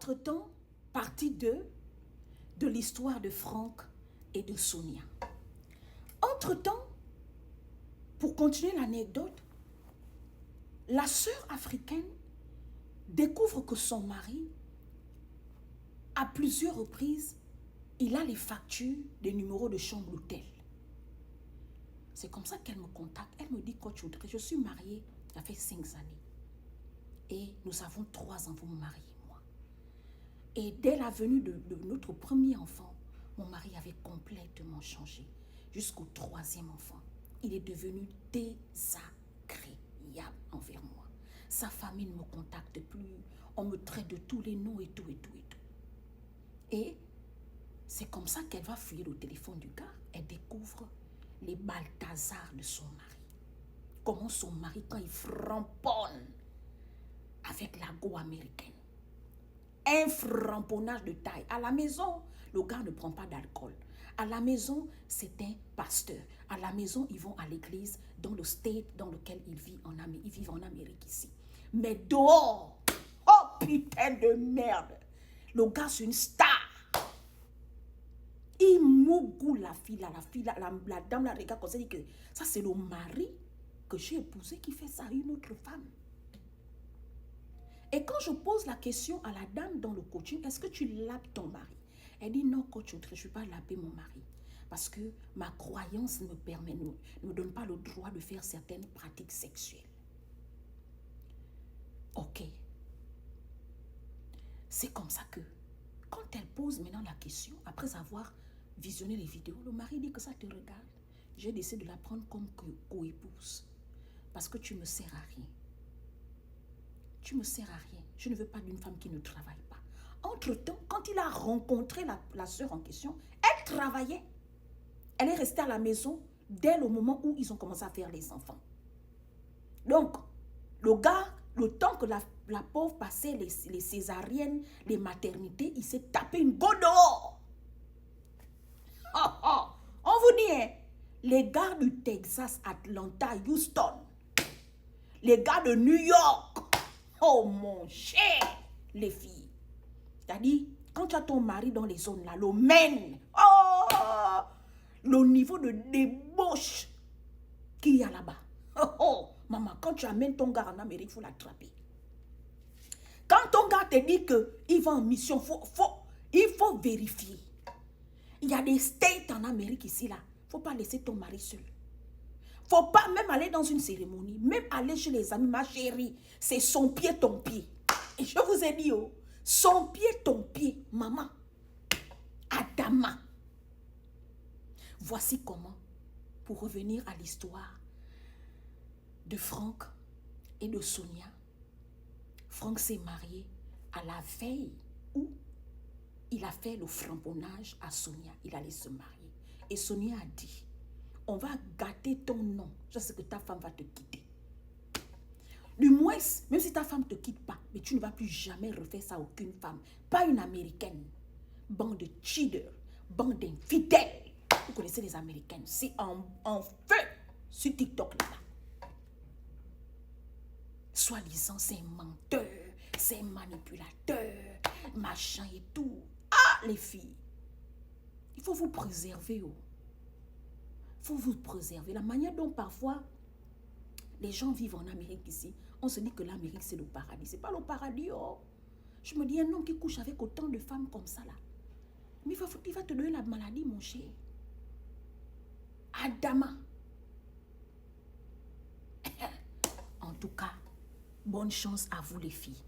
Entre-temps, partie 2 de l'histoire de Franck et de Sonia. Entre-temps, pour continuer l'anecdote, la sœur africaine découvre que son mari, à plusieurs reprises, il a les factures des numéros de chambre d'hôtel. C'est comme ça qu'elle me contacte. Elle me dit, coach Audrey, je suis mariée, ça fait 5 années. Et nous avons 3 enfants, mon mari et moi. Et dès la venue de notre premier enfant, mon mari avait complètement changé. Jusqu'au 3e enfant, il est devenu désagréable envers moi. Sa famille ne me contacte plus. On me traite de tous les noms et tout, et tout, et tout. Et c'est comme ça qu'elle va fouiller le téléphone du gars. Elle découvre les Balthazar de son mari. Comment son mari, quand il framponne avec la go américaine. Un framponnage de taille. À la maison, le gars ne prend pas d'alcool. À la maison, c'est un pasteur. À la maison, ils vont à l'église dans le state dans lequel ils vivent en Amérique ici. Mais dehors, oh putain de merde, le gars c'est une star. Il mougou la dame la regarde comme ça, dit que ça c'est le mari que j'ai épousé qui fait ça à une autre femme. Et quand je pose la question à la dame dans le coaching, est-ce que tu lapes ton mari? Elle dit non, coach Audrey, je ne vais pas laper mon mari. Parce que ma croyance ne me donne pas le droit de faire certaines pratiques sexuelles. Ok. C'est comme ça que, quand elle pose maintenant la question, après avoir visionné les vidéos, le mari dit que ça te regarde. J'ai décidé de la prendre comme co-épouse. Parce que tu ne me sers à rien. Tu ne me sers à rien. Je ne veux pas d'une femme qui ne travaille pas. Entre-temps, quand il a rencontré la sœur en question, elle travaillait. Elle est restée à la maison dès le moment où ils ont commencé à faire les enfants. Donc, le gars, le temps que la pauvre passait les césariennes, les maternités, il s'est tapé une go dehors. Oh, oh. On vous dit, hein, les gars du Texas, Atlanta, Houston, les gars de New York, oh mon cher, les filles. C'est-à-dire, quand tu as ton mari dans les zones là, le Maine, oh, le niveau de débauche qu'il y a là-bas. Oh, oh, maman, quand tu amènes ton gars en Amérique, il faut l'attraper. Quand ton gars te dit qu'il va en mission, il faut vérifier. Il y a des states en Amérique ici, là. Il ne faut pas laisser ton mari seul. Il ne faut pas même aller dans une cérémonie, même aller chez les amis, ma chérie. C'est son pied, ton pied. Et je vous ai dit, oh, son pied, ton pied, maman. Adama. Voici comment, pour revenir à l'histoire de Franck et de Sonia. Franck s'est marié à la veille où il a fait le framponnage à Sonia. Il allait se marier. Et Sonia a dit, on va gâter ton nom. Je sais que ta femme va te quitter. Du moins, même si ta femme ne te quitte pas, mais tu ne vas plus jamais refaire ça à aucune femme. Pas une américaine. Bande de cheaters, bande d'infidèles. Vous connaissez les américaines. C'est en feu sur TikTok là-bas. Soi-disant, c'est un menteur, c'est un manipulateur, machin et tout. Ah, les filles, il faut vous préserver. Oh. Il faut vous préserver. La manière dont parfois les gens vivent en Amérique ici, on se dit que l'Amérique c'est le paradis. C'est pas le paradis. Oh. Je me dis, un homme qui couche avec autant de femmes comme ça là, mais il va te donner la maladie, mon cher. Adama. En tout cas, bonne chance à vous les filles.